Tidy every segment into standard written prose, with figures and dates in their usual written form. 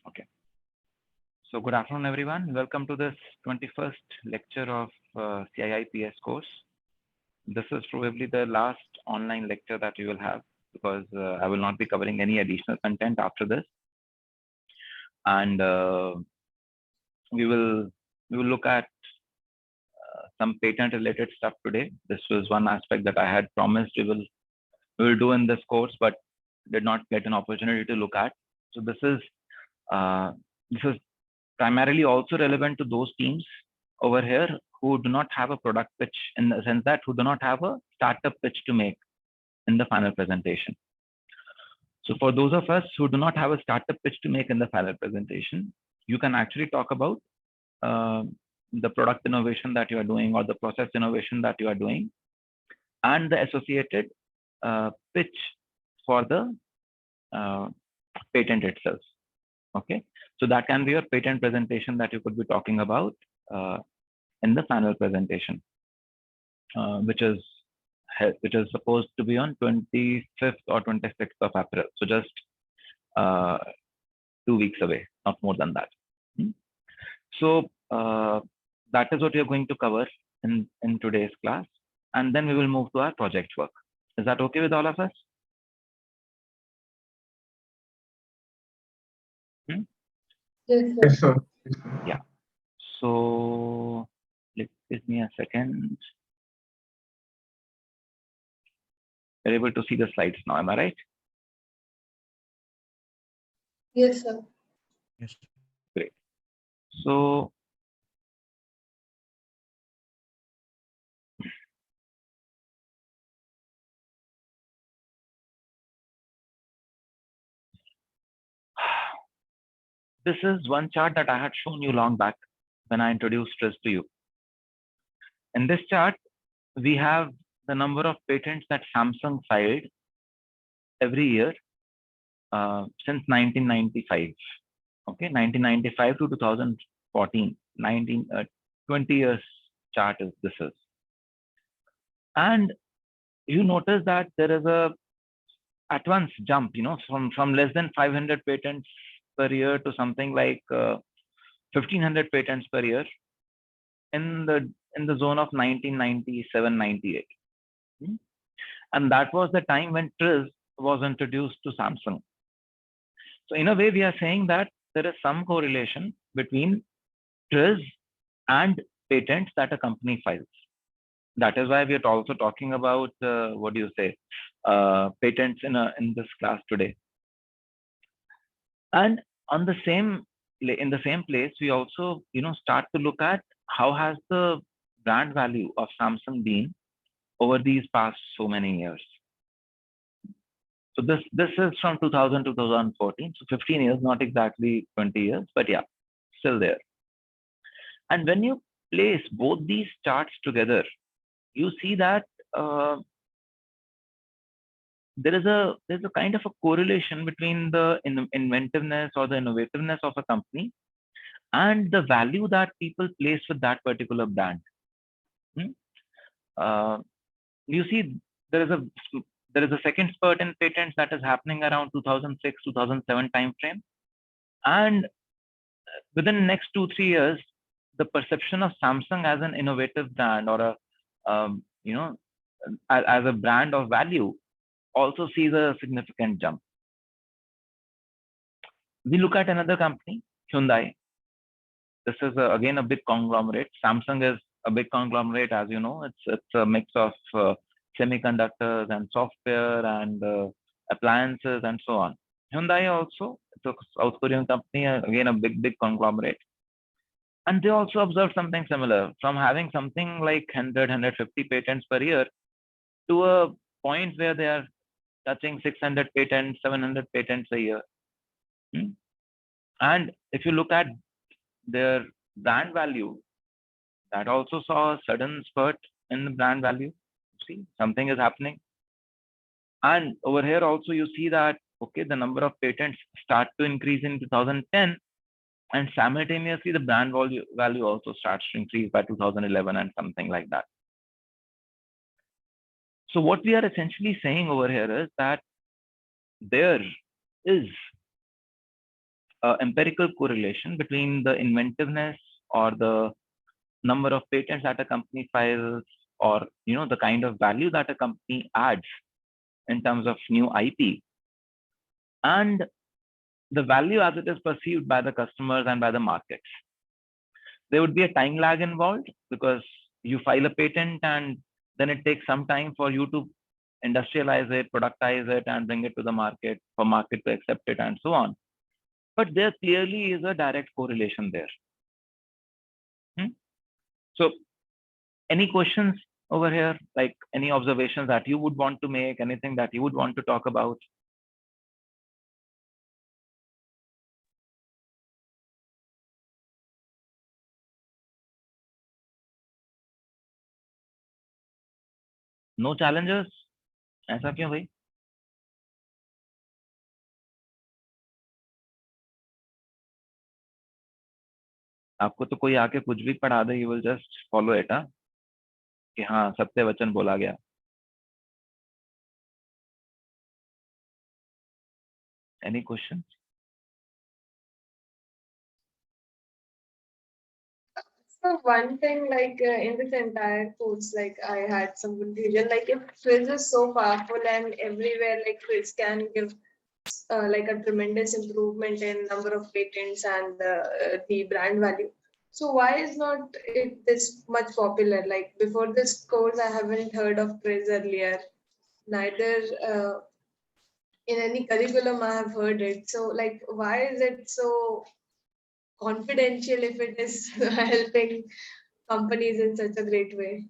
Okay. So good afternoon, everyone. Welcome to this 21st lecture of CIIPS course. This is probably the last online lecture that you will have because I will not be covering any additional content after this. And we will look at some patent related stuff today. This was one aspect that I had promised we will do in this course, but did not get an opportunity to look at. So this is primarily also relevant to those teams over here who do not have a product pitch, in the sense that who do not have a startup pitch to make in the final presentation. So for those of us who do not have a startup pitch to make in the final presentation, you can actually talk about the product innovation that you are doing or the process innovation that you are doing and the associated pitch for the patent itself. Okay, so that can be your patent presentation that you could be talking about in the final presentation, which is supposed to be on 25th or 26th of April. So just 2 weeks away, not more than that. So that is what we are going to cover in today's class, and then we will move to our project work. Is that okay with all of us? Yes, sir. Yeah. So give me a second. You're able to see the slides now, am I right? Yes, sir. Yes. Great. So this is one chart that I had shown you long back when I introduced TRIZ to you. In this chart, we have the number of patents that Samsung filed every year since 1995. Okay, 1995 to 2014, 20 years chart this is. And you notice that there is a at once jump, from less than 500 patents per year to something like 1500 patents per year in the zone of 1997-98. And that was the time when TRIZ was introduced to Samsung. So in a way, we are saying that there is some correlation between TRIZ and patents that a company files. That is why we are also talking about patents in this class today. And in the same place, we also start to look at how has the brand value of Samsung been over these past so many years. So this is from 2000 to 2014, so 15 years, not exactly 20 years, but yeah, still there. And when you place both these charts together, you see that there's a kind of a correlation between the inventiveness or the innovativeness of a company and the value that people place with that particular brand. You see, there is a second spurt in patents that is happening around 2006-2007 timeframe, and within the next 2-3 years, the perception of Samsung as an innovative brand or as a brand of value also sees a significant jump. We look at another company, Hyundai. This is again a big conglomerate. Samsung is a big conglomerate, as you know. It's a mix of semiconductors and software and appliances and so on. Hyundai also, it's a South Korean company, again a big conglomerate. And they also observed something similar, from having something like 100-150 patents per year to a point where they are touching 600 patents, 700 patents a year. And if you look at their brand value, that also saw a sudden spurt in the brand value. See, something is happening. And over here also you see that, okay, the number of patents start to increase in 2010, and simultaneously the brand value also starts to increase by 2011 and something like that. So what we are essentially saying over here is that there is empirical correlation between the inventiveness or the number of patents that a company files, or the kind of value that a company adds in terms of new IP, and the value as it is perceived by the customers and by the markets. There would be a time lag involved because you file a patent and then it takes some time for you to industrialize it, productize it, and bring it to the market for market to accept it and so on. But there clearly is a direct correlation there. So any questions over here, like any observations that you would want to make, anything that you would want to talk about? No challenges? ऐसा क्यों भाई? आपको तो कोई आके कुछ भी पढ़ा दे, you will just follow it, हाँ? कि हाँ सत्य वचन बोला गया. Any questions? So one thing, like in this entire course, like I had some confusion. Like if TRIZ is so powerful and everywhere, like TRIZ can give like a tremendous improvement in number of patents and the brand value. So why is not it this much popular? Like before this course, I haven't heard of TRIZ earlier. Neither in any curriculum I have heard it. So like, why is it so confidential if it is helping companies in such a great way?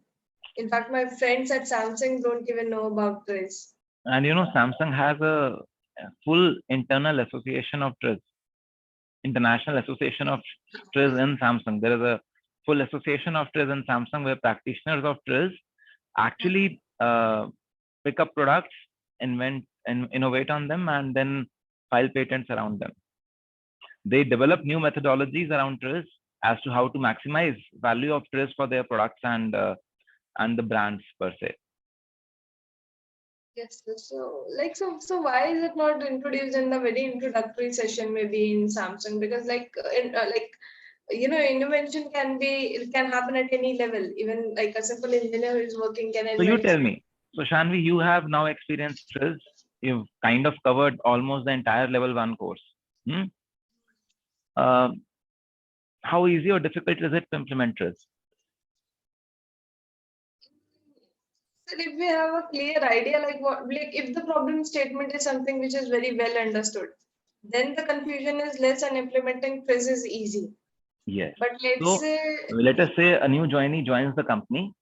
In fact, my friends at Samsung don't even know about this. And Samsung has a full internal association of TRIZ, International Association of TRIZ in Samsung. There is a full association of TRIZ in Samsung where practitioners of TRIZ actually pick up products, invent and innovate on them, and then file patents around them. They develop new methodologies around TRIZ as to how to maximize value of TRIZ for their products and the brands per se. Yes, so why is it not introduced in the very introductory session, maybe in Samsung? Because invention can happen at any level. Even like a simple engineer who is working can invent. So you tell me. So Shanvi, you have now experienced TRIZ. You've kind of covered almost the entire level 1 course. How easy or difficult is it to implement TRIZ? So if we have a clear idea, like if the problem statement is something which is very well understood, then the confusion is less and implementing TRIZ is easy. Yes. But let us say a new joinee joins the company.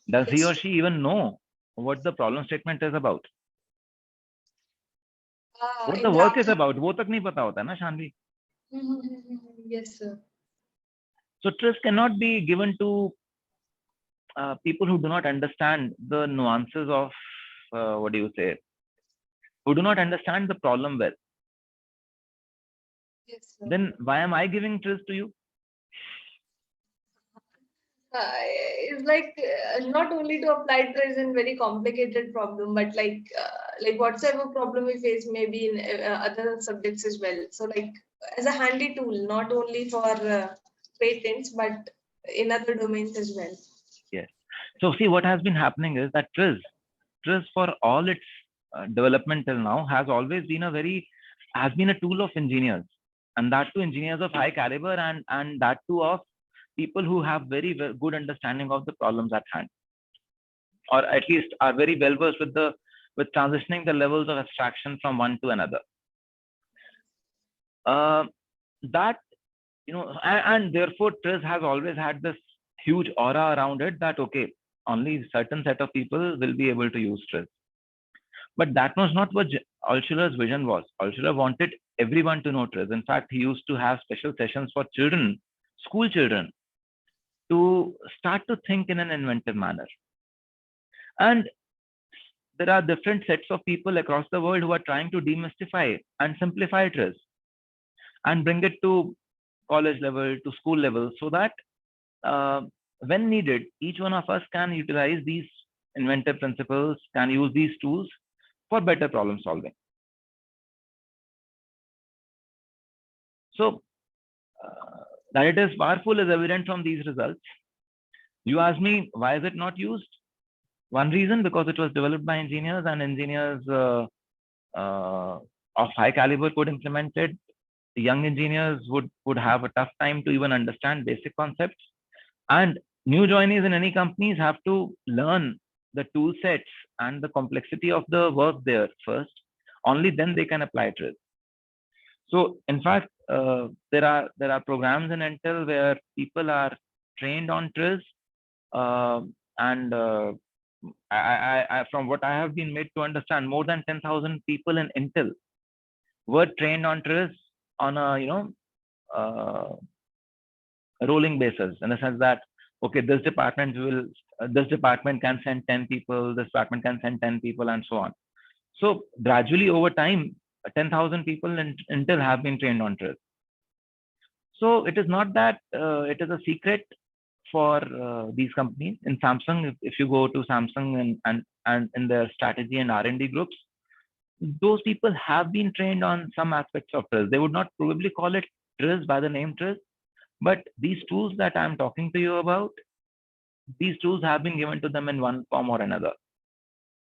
Does he or she even know what the problem statement is about? What the work is about? वो तक नहीं पता होता है ना Shanvi? Yes, sir. So TRIZ cannot be given to people who do not understand the nuances of what do you say? Who do not understand the problem well. Yes, sir. Then why am I giving TRIZ to you? It's like not only to apply TRIZ in very complicated problem, but like whatsoever problem we face, maybe in other subjects as well. So like as a handy tool, not only for patents, but in other domains as well. Yes. So see, what has been happening is that TRIZ for all its development till now has always been a tool of engineers, and that too engineers of high caliber, and that too of people who have very good understanding of the problems at hand, or at least are very well versed with transitioning the levels of abstraction from one to another. And therefore TRIZ has always had this huge aura around it that okay, only certain set of people will be able to use TRIZ. But that was not what Altshuler's vision was. Altshuler wanted everyone to know TRIZ. In fact, he used to have special sessions for children, school children, to start to think in an inventive manner. And there are different sets of people across the world who are trying to demystify and simplify TRIZ and bring it to college level, to school level, so that when needed, each one of us can utilize these inventive principles, can use these tools for better problem solving. So that it is powerful is evident from these results. You ask me, why is it not used? One reason, because it was developed by engineers, and engineers of high caliber could implement it. Young engineers would have a tough time to even understand basic concepts. And new joinees in any companies have to learn the tool sets and the complexity of the work there first. Only then they can apply TRIZ. So in fact, there are programs in Intel where people are trained on TRIZ, and from what I have been made to understand, more than 10,000 people in Intel were trained on TRIZ on a rolling basis, in the sense that, okay, this department can send 10 people, this department can send 10 people, and so on. So gradually over time, 10,000 people in Intel have been trained on TRIZ. So it is not that it is a secret for these companies. In Samsung, if you go to Samsung and in their strategy and R&D groups, those people have been trained on some aspects of TRIZ. They would not probably call it TRIZ by the name TRIZ, but these tools that I'm talking to you about, these tools have been given to them in one form or another.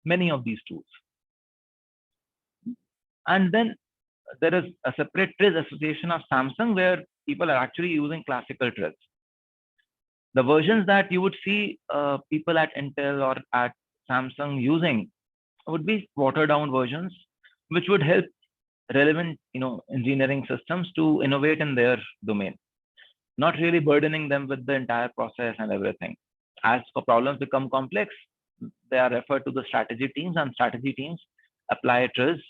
Many of these tools. And then there is a separate TRIZ association of Samsung where people are actually using classical TRIZ. The versions that you would see people at Intel or at Samsung using would be watered down versions, which would help relevant engineering systems to innovate in their domain, not really burdening them with the entire process and everything. As the problems become complex, they are referred to the strategy teams, and strategy teams apply TRIZ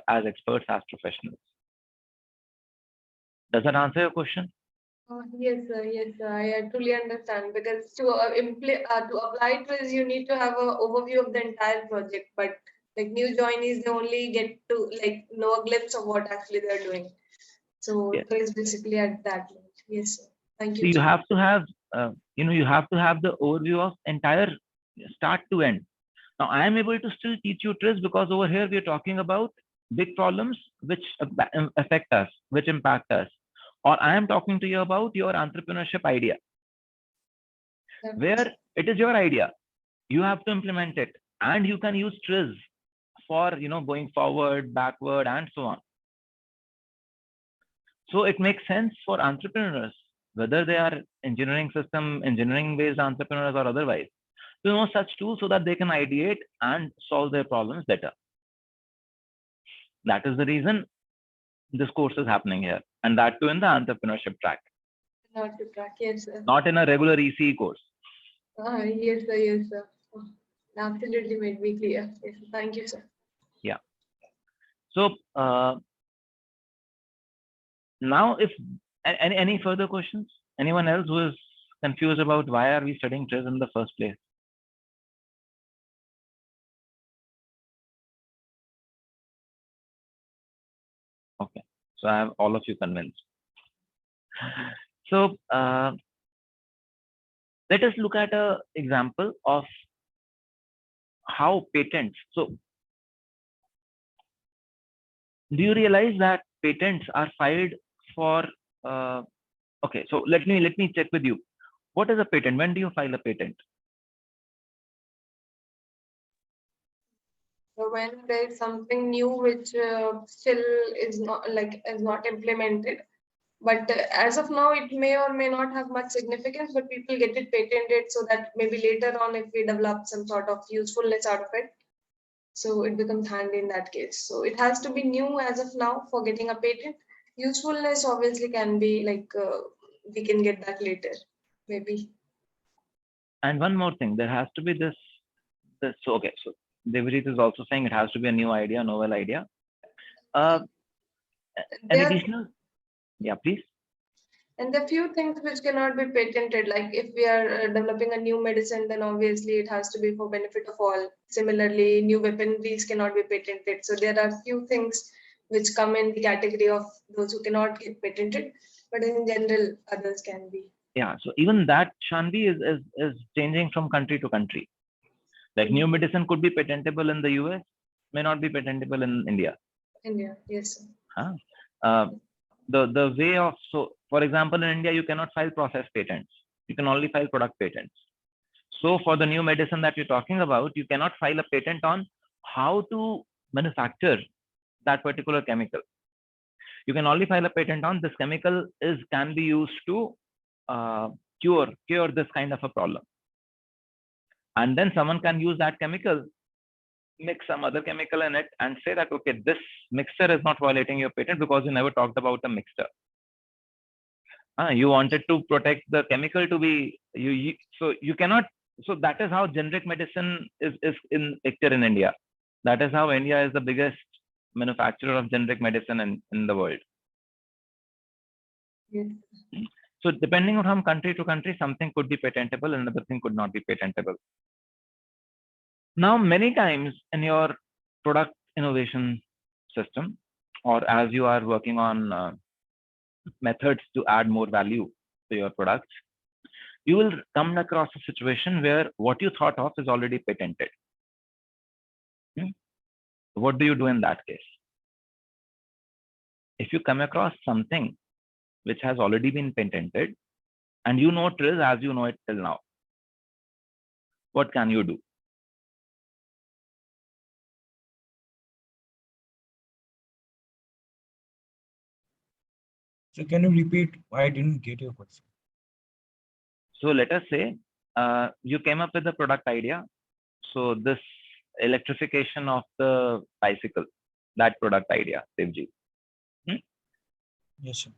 as experts, as professionals. Does that answer your question? Yes, sir. Yes, sir. I truly understand, because to apply TRIZ, you need to have an overview of the entire project. But like new joinees, they only get to know a glimpse of what actually they're doing. So Yes. TRIZ basically at that level. Yes, sir. Thank So you. you have to have you have to have the overview of entire start to end. Now I am able to still teach you TRIZ because over here we are talking about big problems which affect us, which impact us. Or I am talking to you about your entrepreneurship idea, where it is your idea. You have to implement it, and you can use TRIZ for going forward, backward, and so on. So it makes sense for entrepreneurs, whether they are engineering based entrepreneurs or otherwise, to know such tools so that they can ideate and solve their problems better. That is the reason this course is happening here, and that too in the entrepreneurship track. Not to track, yes, sir. Not in a regular ECE course. Yes, sir. Yes, sir. Absolutely made me clear. Yes, thank you, sir. Yeah. So now, if any further questions, anyone else who is confused about why are we studying TRIZ in the first place? Okay, so I have all of you convinced. So let us look at an example of how patents. So do you realize that patents are filed for? Okay, so let me check with you. What is a patent? When do you file a patent? So when there is something new which still is not implemented, but as of now it may or may not have much significance, but people get it patented so that maybe later on if we develop some sort of usefulness out of it, so it becomes handy in that case. So it has to be new as of now for getting a patent. Usefulness obviously can be we can get that later, maybe. And one more thing, there has to be this. So okay, so Devajit is also saying it has to be a new idea, novel idea. An additional, yeah, please. And the few things which cannot be patented, like if we are developing a new medicine, then obviously it has to be for benefit of all. Similarly, new weaponries cannot be patented. So there are few things which come in the category of those who cannot get patented, but in general, others can be. Yeah, so even that, Shanvi, is changing from country to country. Like new medicine could be patentable in the US, may not be patentable in India. India, yes. Huh? the way of, so for example, in India, you cannot file process patents. You can only file product patents. So for the new medicine that you're talking about, you cannot file a patent on how to manufacture that particular chemical. You can only file a patent on this chemical can be used to cure this kind of a problem. And then someone can use that chemical, mix some other chemical in it, and say that, okay, this mixture is not violating your patent because you never talked about a mixture. You wanted to protect the chemical to be so you cannot. So that is how generic medicine is in picture in India. That is how India is the biggest manufacturer of generic medicine in the world. Yes. So depending on from country to country, something could be patentable and another thing could not be patentable. Now, many times in your product innovation system, or as you are working on methods to add more value to your products, you will come across a situation where what you thought of is already patented. What do you do in that case? If you come across something which has already been patented and you know TRIZ as you know it till now, what can you do? So can you repeat? I didn't get your question. So let us say you came up with a product idea. So this electrification of the bicycle, that product idea, Devji. Yes, sir.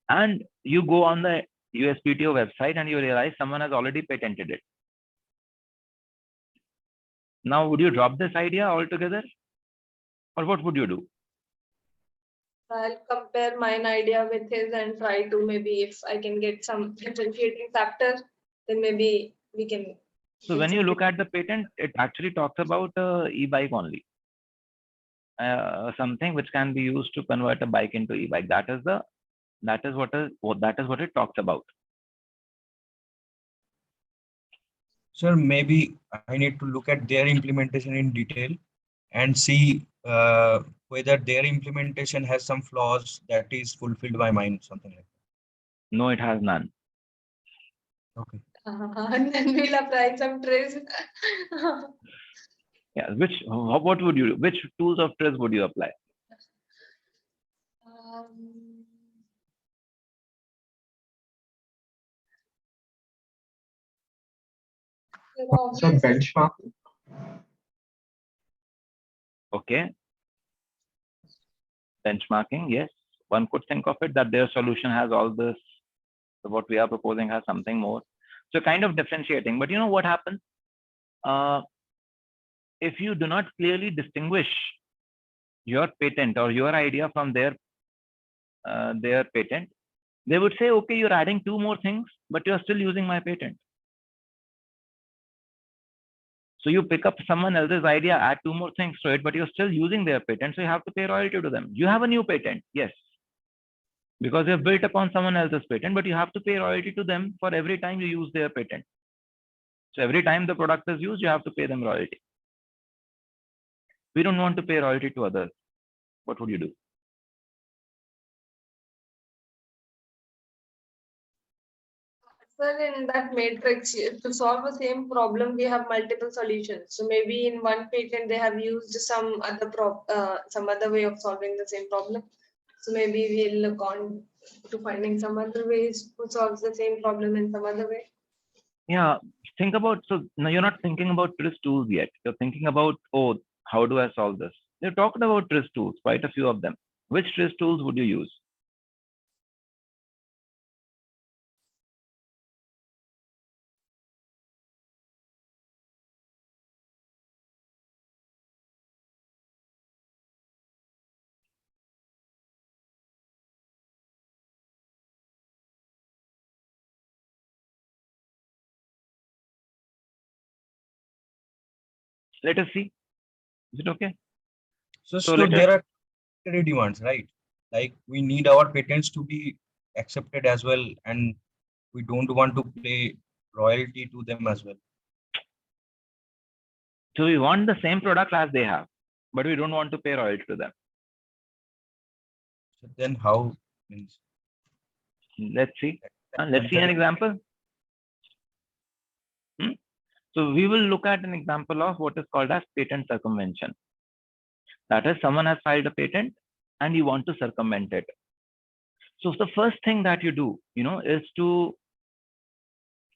And you go on the USPTO website and you realize someone has already patented it. Now, would you drop this idea altogether? Or what would you do? I'll compare mine idea with his and try to, maybe if I can get some differentiating factor, then maybe we can. So when you look at the patent, it actually talks about e-bike only. Something which can be used to convert a bike into e-bike. That is what it talks about. Sir, maybe I need to look at their implementation in detail and see whether their implementation has some flaws that is fulfilled by mine, something like that. No, it has none. Okay. And then we'll apply some TRIZ. Yeah. What would you do? Which tools of TRIZ would you apply? Some benchmark. Okay. Benchmarking, yes. One could think of it that their solution has all this. So what we are proposing has something more. So kind of differentiating. But you know what happens? If you do not clearly distinguish your patent or your idea from their patent, they would say, okay, you're adding 2 more things, but you're still using my patent. So you pick up someone else's idea, add 2 more things to it, but you're still using their patent. So you have to pay royalty to them. You have a new patent, yes, because you've built upon someone else's patent, but you have to pay royalty to them for every time you use their patent. So every time the product is used, you have to pay them royalty. We don't want to pay royalty to others. What would you do? Sir, in that matrix, to solve the same problem, we have multiple solutions. So maybe in one patent, they have used some other way of solving the same problem. So maybe we'll look on to finding some other ways to solve the same problem in some other way. Yeah, think about, so now you're not thinking about TRIZ tools yet. You're thinking about, oh, how do I solve this? You talked about TRIZ tools, quite a few of them. Which TRIZ tools would you use? Let us see. Is it okay? So there are demands, right? Like we need our patents to be accepted as well, and we don't want to pay royalty to them as well. So we want the same product as they have, but we don't want to pay royalty to them. So then how means. Let's see. Let's see an example. So we will look at an example of what is called as patent circumvention. That is, someone has filed a patent and you want to circumvent it. So the first thing that you do, is to,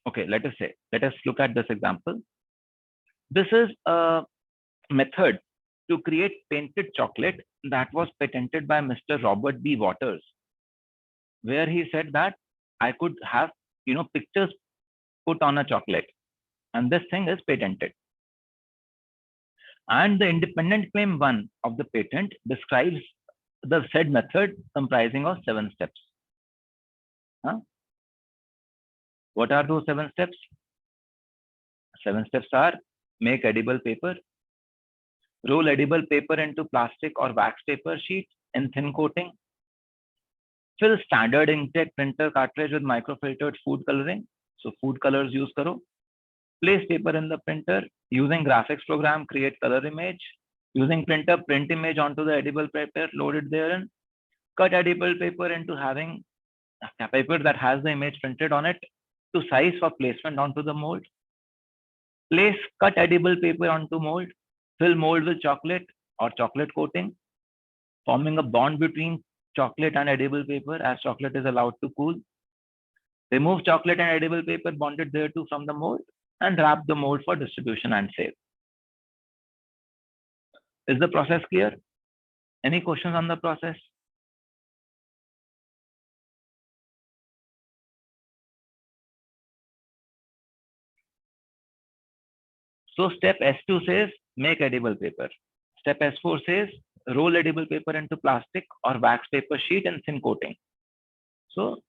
okay, let us look at this example. This is a method to create painted chocolate that was patented by Mr. Robert B. Waters, where he said that I could have, pictures put on a chocolate, and this thing is patented. And the independent claim 1 of the patent describes the said method comprising of 7 steps. What are those 7 steps? 7 steps are: make edible paper, roll edible paper into plastic or wax paper sheet in thin coating, fill standard inkjet printer cartridge with microfiltered food coloring. So food colors use karo. Place paper in the printer. Using graphics program, create color image. Using printer, print image onto the edible paper, load it therein. Cut edible paper into having a paper that has the image printed on it to size for placement onto the mold. Place cut edible paper onto mold. Fill mold with chocolate or chocolate coating, forming a bond between chocolate and edible paper as chocolate is allowed to cool. Remove chocolate and edible paper bonded thereto from the mold and wrap the mold for distribution and sale. Is the process clear? Any questions on the process? So step S2 says make edible paper. Step S4 says roll edible paper into plastic or wax paper sheet in thin coating. So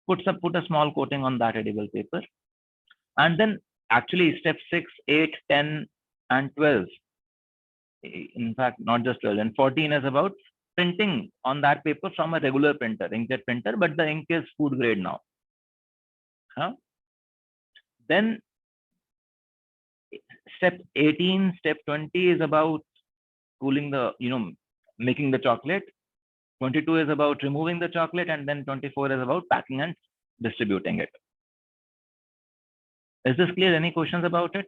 put a small coating on that edible paper. And then actually step 6, 8, 10, and 12. In fact, not just 12, and 14 is about printing on that paper from a regular printer, inkjet printer, but the ink is food grade now. Then step 18, step 20 is about cooling the, making the chocolate. 22 is about removing the chocolate, and then 24 is about packing and distributing it. Is this clear? Any questions about it?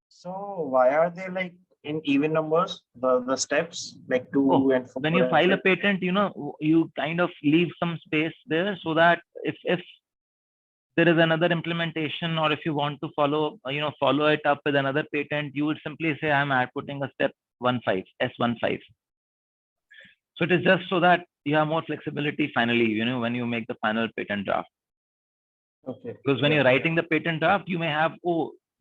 So why are they like in even numbers, the steps, like 2 and 4? When you file a patent, you kind of leave some space there so that if there is another implementation, or if you want to follow it up with another patent, you would simply say I'm putting a step 15, S15. So it is just so that you have more flexibility finally, when you make the final patent draft. Okay. Because when you're writing the patent draft, you may have,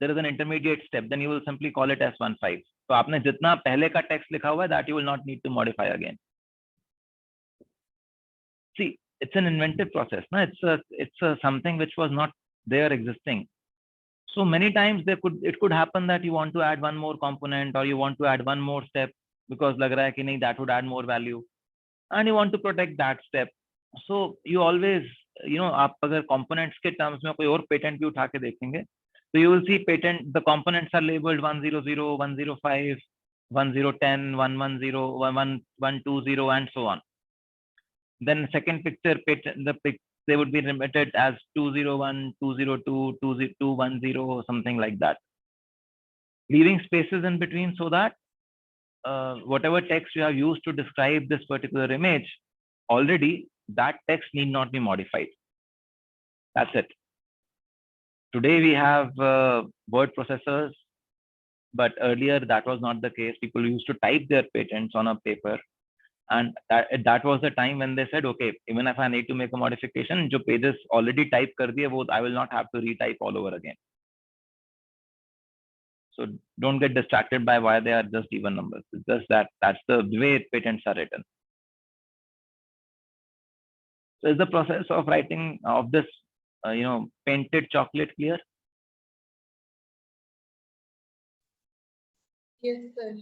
there is an intermediate step, then you will simply call it S15. So आपने जितना पहले का text लिखा हुआ है, that you will not need to modify again. See, it's an inventive process. No? It's something which was not there existing. So many times it could happen that you want to add one more component, or you want to add one more step because लग रहा है कि नहीं, that would add more value, and you want to protect that step. So you always, आप अगर components के terms में कोई और patent भी उठा के देखेंगे, so you will see the components are labeled 100, 105, 1010, 110, 1120, and so on. Then second picture, they would be limited as 201, 202, 210, something like that. Leaving spaces in between so that whatever text you have used to describe this particular image, already that text need not be modified. That's it. Today we have word processors, but earlier that was not the case. People used to type their patents on a paper. And that was the time when they said, okay, even if I need to make a modification, jo pages already type kar diye, I will not have to retype all over again. So don't get distracted by why they are just even numbers. It's just that's the way patents are written. So is the process of writing of this, painted chocolate clear? Yes, sir.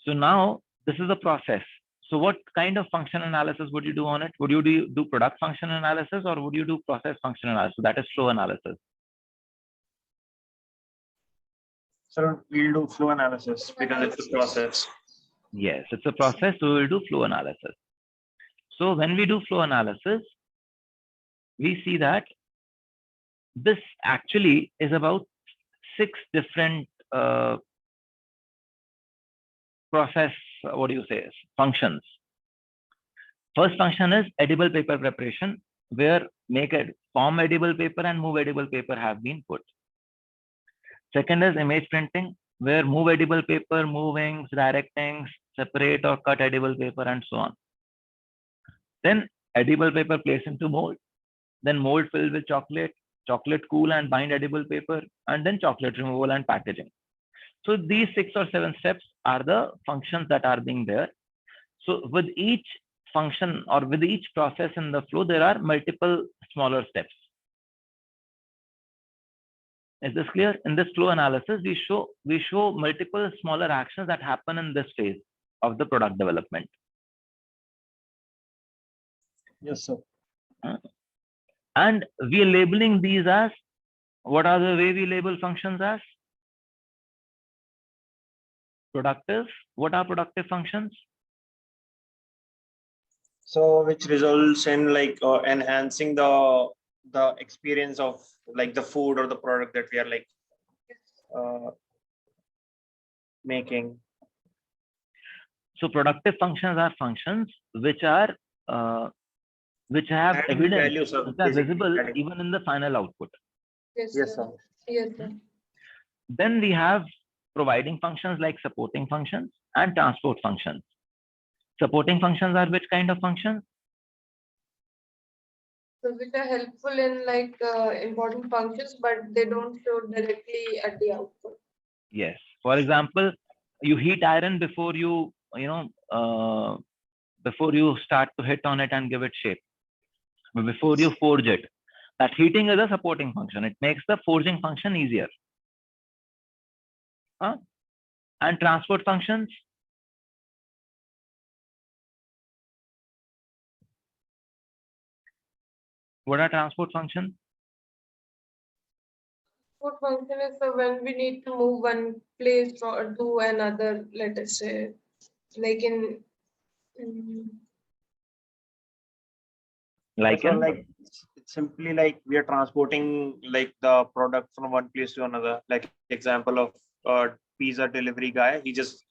So now this is the process. So what kind of function analysis would you do on it? Would you do product function analysis, or would you do process function analysis? That is flow analysis. So we'll do flow analysis because it's a process. Yes, it's a process. We will do flow analysis. So when we do flow analysis, we see that this actually is about 6 different process, what do you say, functions. First function is edible paper preparation, where form edible paper and move edible paper have been put. Second is image printing, where move edible paper, move inks, direct inks, separate or cut edible paper, and so on. Then edible paper placed into mold, then mold filled with chocolate, chocolate cool and bind edible paper, and then chocolate removal and packaging. So these 6 or 7 steps are the functions that are being there. So with each function or with each process in the flow, there are multiple smaller steps. Is this clear? In this flow analysis, we show multiple smaller actions that happen in this phase of the product development. Yes, sir. And we are labeling these as, what are the way we label functions as? Productive. What are productive functions? So which results in like enhancing the experience of like the food or the product that we are like making. So productive functions are functions which have Adding evidence, value, sir, which are basically visible adding. even in the final output. Yes, Yes, sir. sir. Yes, sir. Then we have providing functions like supporting functions and transport functions. Supporting functions are which kind of functions? So which are helpful in like important functions, but they don't show directly at the output. Yes. For example, you heat iron before before you start to hit on it and give it shape. But before you forge it, that heating is a supporting function. It makes the forging function easier. And transport functions? What are transport functions? Transport function is when we need to move one place to another, let us say, like in Like So in? like it's simply like we are transporting like the product from one place to another. Like example of pizza delivery guy, he just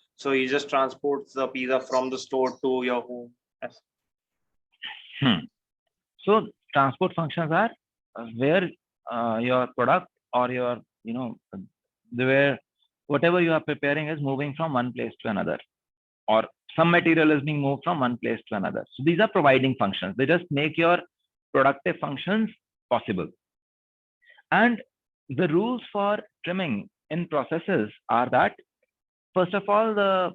transports the pizza from the store to your home. Yes. So transport functions are where your product or your, where whatever you are preparing is moving from one place to another, or some material is being moved from one place to another. So these are providing functions. They just make your productive functions possible. And the rules for trimming in processes are that, first of all, the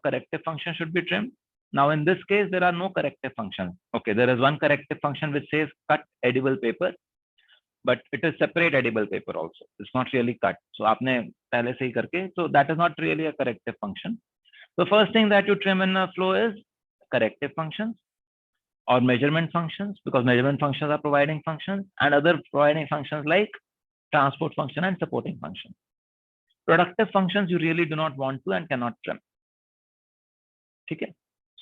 corrective function should be trimmed. Now, in this case, there are no corrective functions. Okay, there is one corrective function which says cut edible paper, but it is separate edible paper also. It's not really cut. So, aapne pehle se hi karke, so that is not really a corrective function. The first thing that you trim in a flow is corrective functions or measurement functions, because measurement functions are providing functions, and other providing functions like transport function and supporting function. Productive functions you really do not want to and cannot trim. Okay.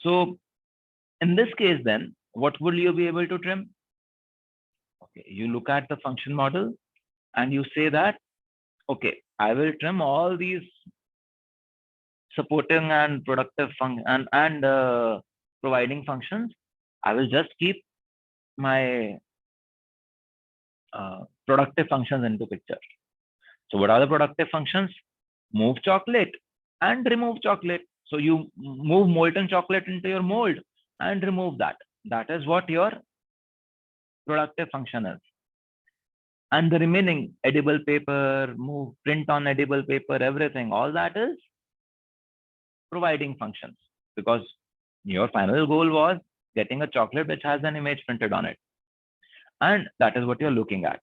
So in this case, then what will you be able to trim? Okay, you look at the function model and you say that, okay, I will trim all these supporting and productive function and providing functions. I will just keep my productive functions into picture. So what are the productive functions? Move chocolate and remove chocolate. So you move molten chocolate into your mold and remove that. That is what your productive function is. And the remaining edible paper, move, print on edible paper, everything, all that is providing functions, because your final goal was getting a chocolate which has an image printed on it. And that is what you're looking at.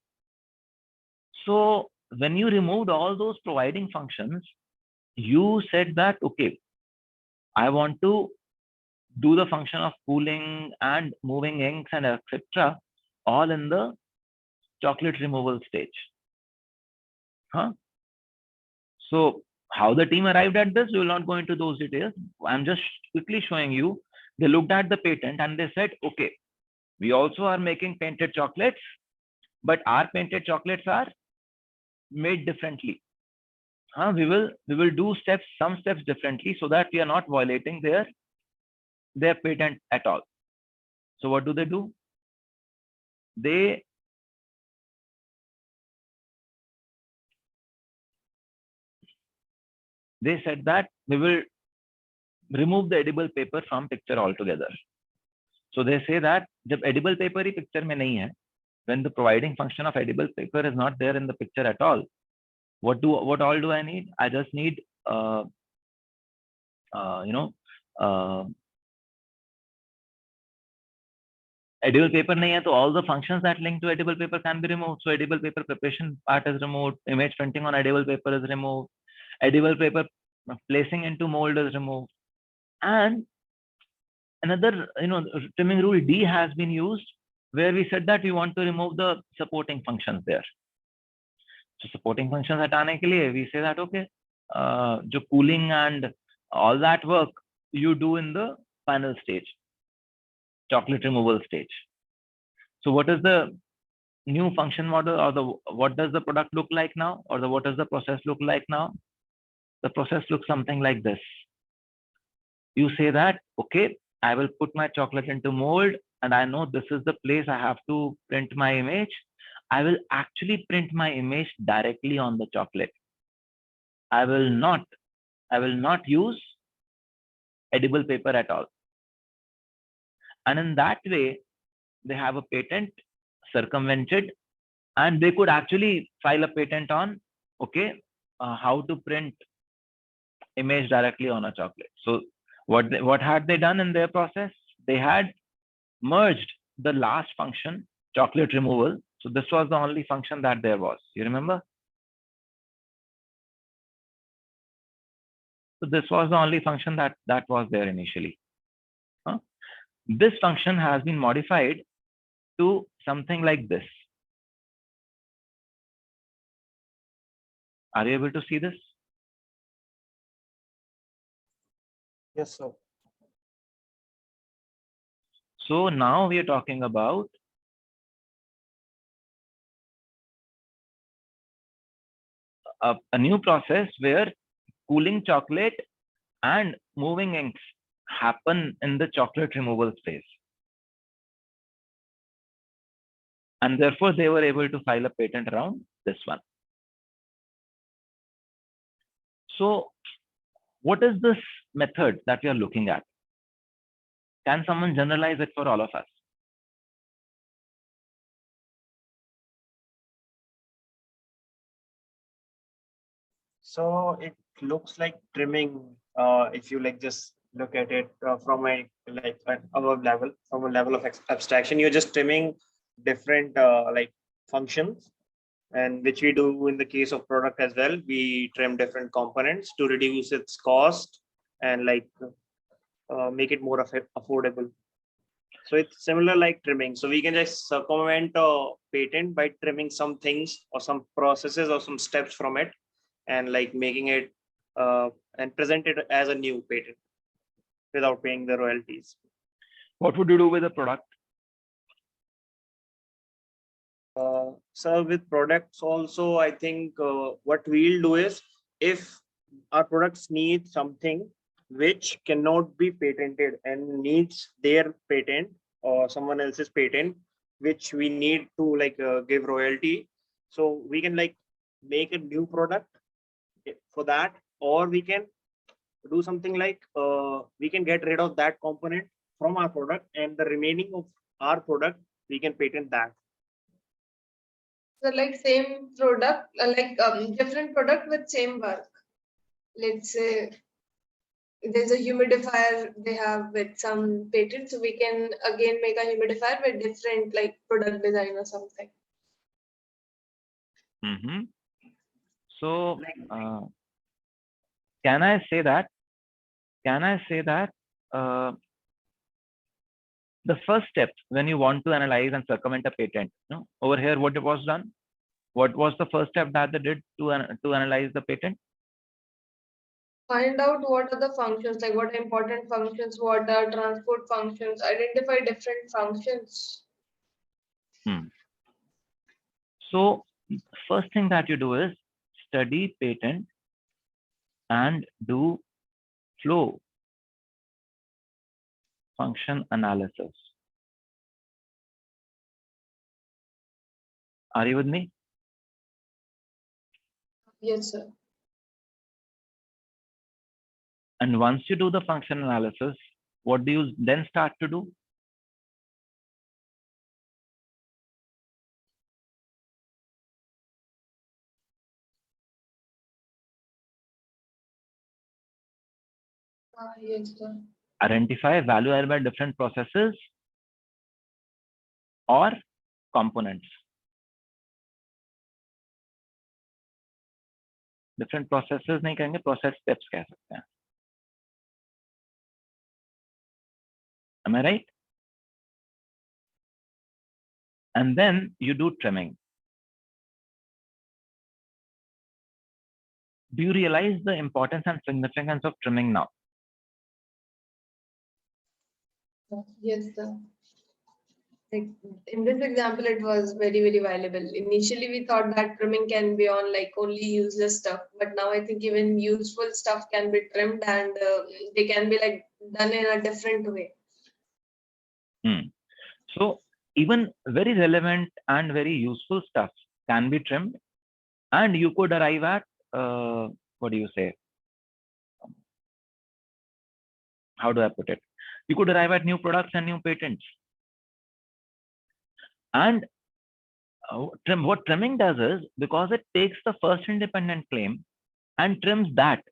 So when you removed all those providing functions, you said that, okay, I want to do the function of cooling and moving inks and etc. all in the chocolate removal stage. So How the team arrived at this, we will not go into those details. I'm just quickly showing you. They looked at the patent and they said, okay, we also are making painted chocolates, but our painted chocolates are made differently. We will do some steps differently so that we are not violating their patent at all. So what do? They said that we will remove the edible paper from picture altogether. So they say that जब edible paper ही picture में नहीं है, when the providing function of edible paper is not there in the picture at all, what all do I need? I just need edible paper nahi hai, so all the functions that link to edible paper can be removed. So edible paper preparation part is removed, image printing on edible paper is removed, edible paper placing into mold is removed, and another trimming rule D has been used where we said that we want to remove the supporting functions there. So supporting functions हटाने के लिए we say that okay, जो cooling and all that work you do in the final stage, chocolate removal stage. So what is the new function model, or what does the product look like now, or what does the process look like now? The process looks something like this. You say that, okay, I will put my chocolate into mold and I know this is the place I have to print my image. I will actually print my image directly on the chocolate. I will not use edible paper at all. And in that way, they have a patent circumvented, and they could actually file a patent on, okay, how to print image directly on a chocolate. So what had they done in their process? They had merged the last function, chocolate removal. So this was the only function that there was. You remember? So this was the only function that was there initially. This function has been modified to something like this. Are you able to see this? Yes, sir. So now we are talking about a new process where cooling chocolate and moving inks happen in the chocolate removal phase. And therefore, they were able to file a patent around this one. So what is this method that we are looking at? Can someone generalize it for all of us? So it looks like trimming. If you just look at it from a level, from a level of abstraction, you're just trimming different functions, and which we do in the case of product as well. We trim different components to reduce its cost and make it more affordable. So it's similar like trimming. So we can just circumvent a patent by trimming some things or some processes or some steps from it, and making it and present it as a new patent without paying the royalties. What would you do with the product? So with products also, I think what we'll do is, if our products need something which cannot be patented and needs their patent or someone else's patent, which we need to give royalty, so we can make a new product for that, or we can do something we can get rid of that component from our product, and the remaining of our product we can patent that. So same product, different product with same work. Let's say there's a humidifier they have with some patent, so we can again make a humidifier with different product design or something. Mm-hmm. So can I say that the first step when you want to analyze and circumvent a patent, over here what was done? What was the first step that they did to analyze the patent? Find out what are the functions, like what are important functions, what are transport functions, identify different functions. So first thing that you do is study patent and do flow function analysis. Are you with me? Yes, sir. And once you do the function analysis, what do you then start to do? Yes, sir. Identify value added by different processes or components. Different processes नहीं कहेंगे, process steps कह सकते हैं. Am I right? And then you do trimming. Do you realize the importance and significance of trimming now? Yes, sir. Like in this example, it was very, very valuable. Initially, we thought that trimming can be on like only useless stuff, but now I think even useful stuff can be trimmed and they can be like done in a different way. So even very relevant and very useful stuff can be trimmed, and you could arrive at what do you say? How do I put it? You could arrive at new products and new patents. And what trimming does is, because it takes the first independent claim and trims that,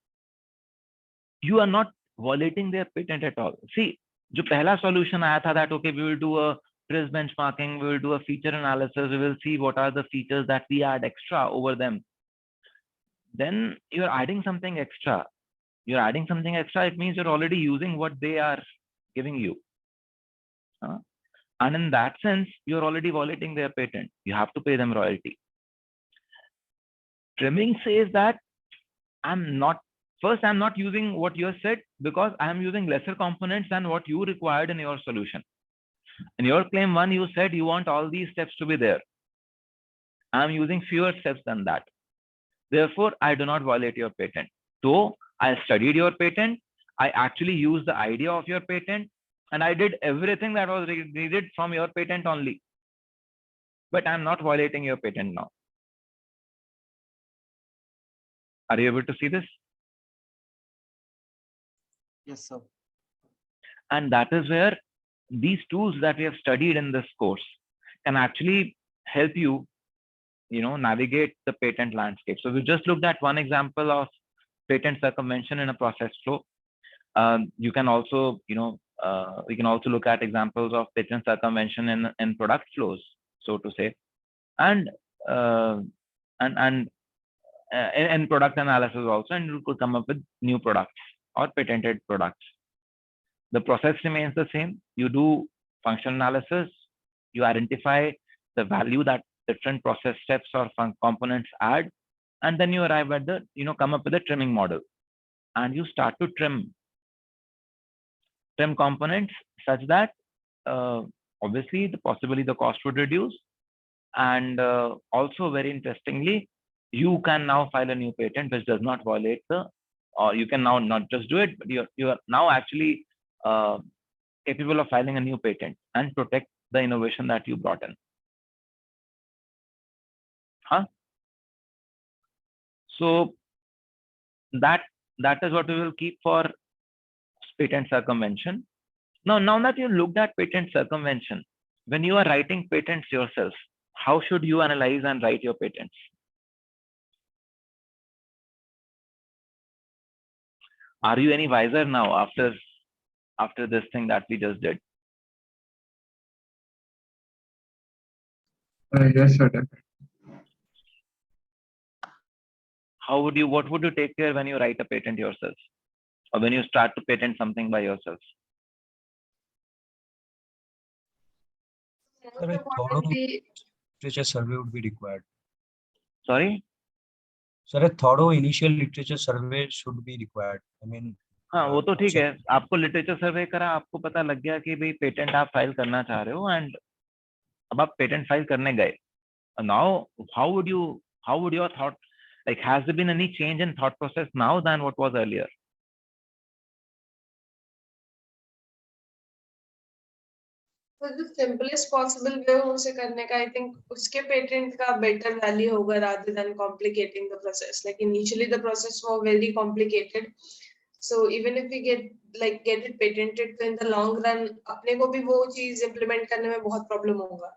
you are not violating their patent at all. See, जो पहला solution आया था that okay, we will do a TRIZ benchmarking, we will do a feature analysis, we will see what are the features that we add extra over them. Then you're adding something extra. You're adding something extra, it means you're already using what they are giving you. And in that sense, you're already violating their patent. You have to pay them royalty. Trimming says that I'm not using what you said because I'm using lesser components than what you required in your solution. In your claim 1, you said you want all these steps to be there. I'm using fewer steps than that. Therefore, I do not violate your patent. So I studied your patent. I actually used the idea of your patent, and I did everything that was needed from your patent only. But I'm not violating your patent now. Are you able to see this? Yes, sir. And that is where these tools that we have studied in this course can actually help you, navigate the patent landscape. So we just looked at one example of patent circumvention in a process flow. You can also, we can also look at examples of patent circumvention in product flows, so to say, and in product analysis also, and you could come up with new products or patented products. The process remains the same. You do functional analysis, you identify the value that different process steps or components add, and then you arrive at the, come up with a trimming model, and you start to trim components such that obviously possibly the cost would reduce, and also very interestingly, you can now file a new patent which does not violate or you can now not just do it, but you are now actually capable of filing a new patent and protect the innovation that you brought in. So that is what we will keep for patent circumvention. Now that you looked at patent circumvention, when you are writing patents yourself, how should you analyze and write your patents? Are you any wiser now after this thing that we just did? Yes, sir. Definitely. What would you take care when you write a patent yourself, or when you start to patent something by yourself? Sir, I thought a survey would be required. Sorry? Sir, a thorough initial literature survey should be required. I mean, हाँ वो तो ठीक check- है, आपको literature सर्वे करा, आपको पता लग गया कि भाई पेटेंट आप फाइल करना चाह रहे हो, एंड अब आप पेटेंट फाइल करने गए. Now, how would your thought, like, has there been any change in thought process now than what was earlier? तो जो सिंपलेस्ट पॉसिबल वे हो उसे करने का, आई थिंक उसके पेटेंट का बेटर वैल्यू होगा rather than complicating the process. Like initially the process was very complicated, so even if we get it patented, तो इन द लॉन्ग रन अपने को भी वो चीज इम्प्लीमेंट करने में बहुत प्रॉब्लम होगा.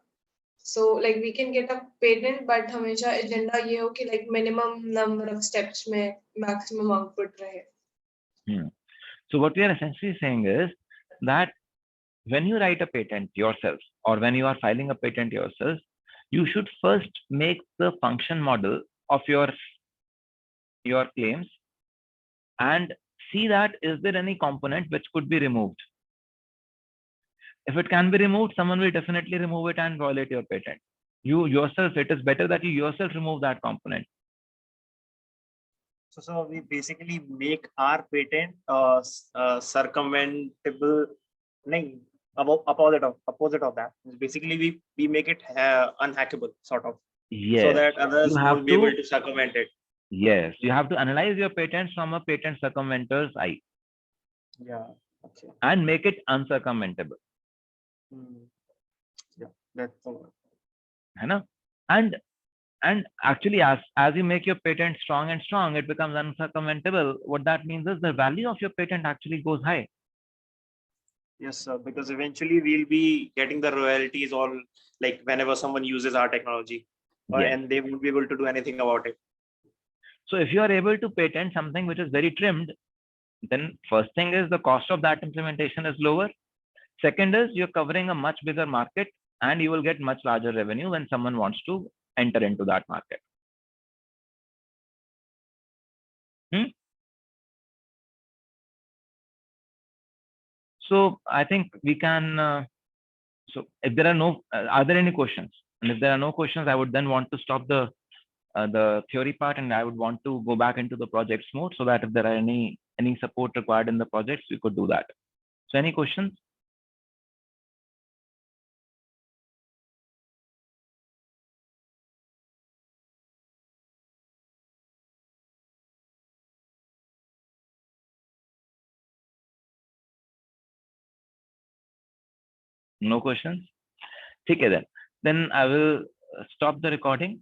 So like we can get a patent, but हमेशा एजेंडा ये हो कि like minimum number of steps में maximum output रहे. So what we are essentially saying is that when you write a patent yourself, or when you are filing a patent yourself, you should first make the function model of your claims and see that is there any component which could be removed. If it can be removed, someone will definitely remove it and violate your patent. You yourself, it is better that you yourself remove that component. So we basically make our patent circumventable. Nahin, opposite of that. Basically, we make it unhackable, sort of, Yes. so that others You have won't be able to- to circumvent it. Yes, you have to analyze your patents from a patent circumventor's eye Yeah. Okay. and make it uncircumventable. Yeah, that's all. है ना? And actually, as you make your patent strong and strong, it becomes uncircumventable. What that means is the value of your patent actually goes high. Yes, sir, because eventually we'll be getting the royalties all, like whenever someone uses our technology, Yes. and they won't be able to do anything about it. So if you are able to patent something which is very trimmed, then first thing is the cost of that implementation is lower. Second is you're covering a much bigger market, and you will get much larger revenue when someone wants to enter into that market. So I think we can, so if there are no, are there any questions? And if there are no questions, I would then want to stop the theory part, and I would want to go back into the projects mode, so that if there are any support required in the projects, we could do that. So any questions? No questions? Okay, then I will stop the recording.